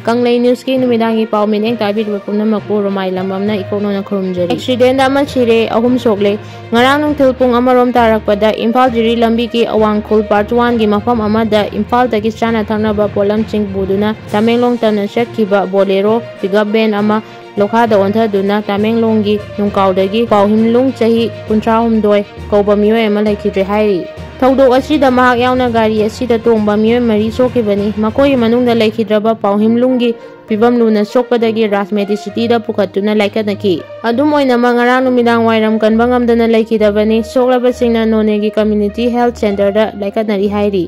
Kanglei News ki numidangi pau mineng tabi dua punamakpu rumai lambamna ikonona khurumjari. Accident ama chire ahum sokle ngarang nung tilpung amarom tarakpada Imphal Jiri lambi ki awangkhul part 1 gi mafam amada Imphal dagi chana thangnaba polam chingbuduna Tamenglong tamna chatkiba bolero pickup van ama lokhada onthaduna Tamenglong gi nungkaudagi pauhimlung chahi 63 kauba miyoy ama laikhidre hairi. Thaudok asida mahak yauna gari asida tongba miyoy mari sokibani makoi manungda laikhidraba pauhimlunggi pibam luna sokpadagi Rajmeti City da pukhatuna laikhanaki. Adum oinama ngarang numidang wairam kanba ngamdana laikhidabani soklabasingna Nonegi Community Health Center da laikhanari hairi.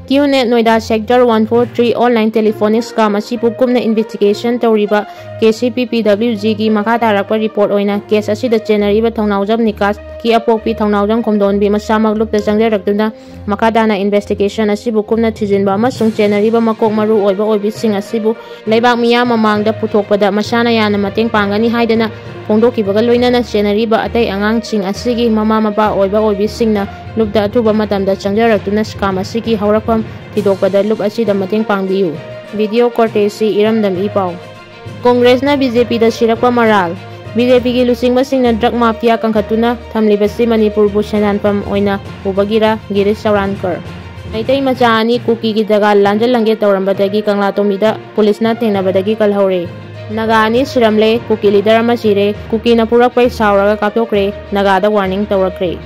Qnet Noida Sector 143 online telephonic scam asi pukumna investigation tawriba KCPPWG gi makha tarakpa report oina case asida Chennariba thongnaujam nikas ki apokpi thongnaujam komdonbi masamak lupta Chngjarakkhe makadana investigation asi bukumna thijinba amasung Chennariba makok maru oiba oibising asibu leibak miyam mamangda puthokpada masana yana mateng pangani haidana phongdokibaga loinana Chennariba atai angangsing asigi mama mapa oiba oibisingna lupda athuba matamda Chngjarakkhe scam asigi haurakpam tidokpada lup asida mateng pangbiyu. Video courtesy iramdam ipau. Congress na BJP da sirakpa maral. BJP ki LUCHINGBA singna drug mafia KANKHATTUNA thamlibasi Manipur bu SENDAN OINA ubagira Girish Saurankar. Maitai macha ani kuki gi daga lanjal langge tawrambadagi Kanglatomida police na thengnabadagi kalhaure. Naga ani siramle kuki leader ama sire kuki na purakpai sauraga kaptokre nagada warning tawrakre.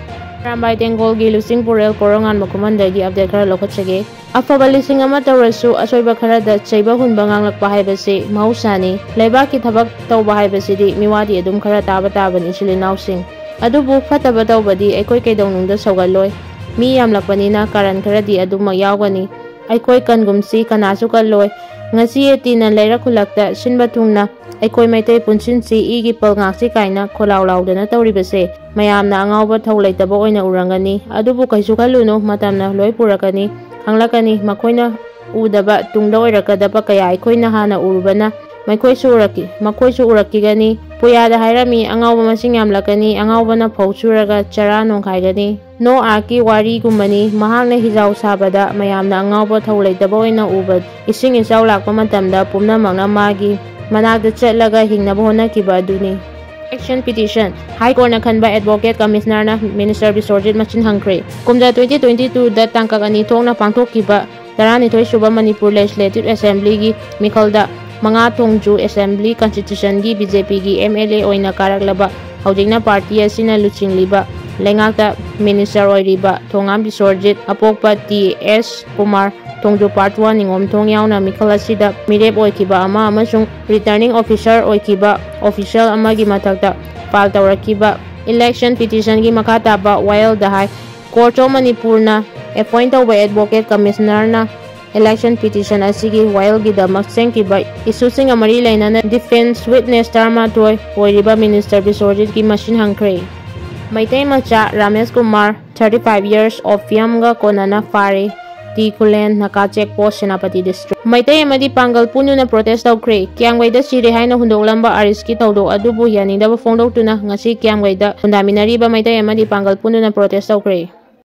Rambai Tengol gi LUCHINGPUREL korongan makumandagi update khara lokhatsage. Afaba lising ama tawrasu asoiba khara da chaiba hunba nganglakpa haibase mausani leibak ki thabak tawba haibasidi miwadi adum khara tabani silinausing adubu fataba tawbadi aikoi keidonungda saugaloi mi yamlakpanina karan kharadi adum mayawgani aikoi kangumsi kanasu kalloi ngasi etina leira khulakta sinba thungna aikoi maitai punsinsi igi palngaksi kaina kholaulaudana tawribase mayamna angawba thauleitaba oina urangani adubu kaisu khaluno matamna loi purakani hanglakani makoina udaba tungda oirakadaba kaya aikoina hana urubana makoisu urakigani puyada hairami angawba masing yamlakani angawbana phauchuraga chara nongkhaigani no aki wari gumani mahakna hijau sabada mayamna angawba thauleitaba oina uba ising isau lakpa matamda pumnamakna magi manakda chatlaga hingnaba honakiba aduni. Action petition. High Court na khanba Advocate Commissioner na Minister Bisorjit Machin Hangkre. Kumja 2022 da tangkak ani thongna pangthokkiba 12 suba Manipur Legislative Assembly gi mikhalda manga thongju Assembly Constitution gi BJP gi MLA oina karaklaba haujingna party asina LUCHINGLIBA lengakta Minister oiriba thongam Bisorjit apokpa TS Kumar Tongju Part 1 ningom thong yauna mikhal asida mirep oikiba ama amasung returning officer oikiba official amagi mathakta file tawrakiba election petition gi makha taba while the High Court of Manipur na appoint by Advocate Commissioner na election petition asigi while gi damak sengkiba isusing amari lainana defense witness tarma toy oiriba Minister Bisorjit gi Machin Hangkre. Maitai macha Ramesh Kumar 35 years of Yamga konana fare Tikulen naka checkpost Senapati district. Maitai amadi pangal puno na protest tawkre. Kiamgaida sire haina hundoklamba ariski tawdok adubu yaningdaba phongdoktuna ngasi Kiamgaida hundaminariba maitai amadi pangal puno na protest tawkre.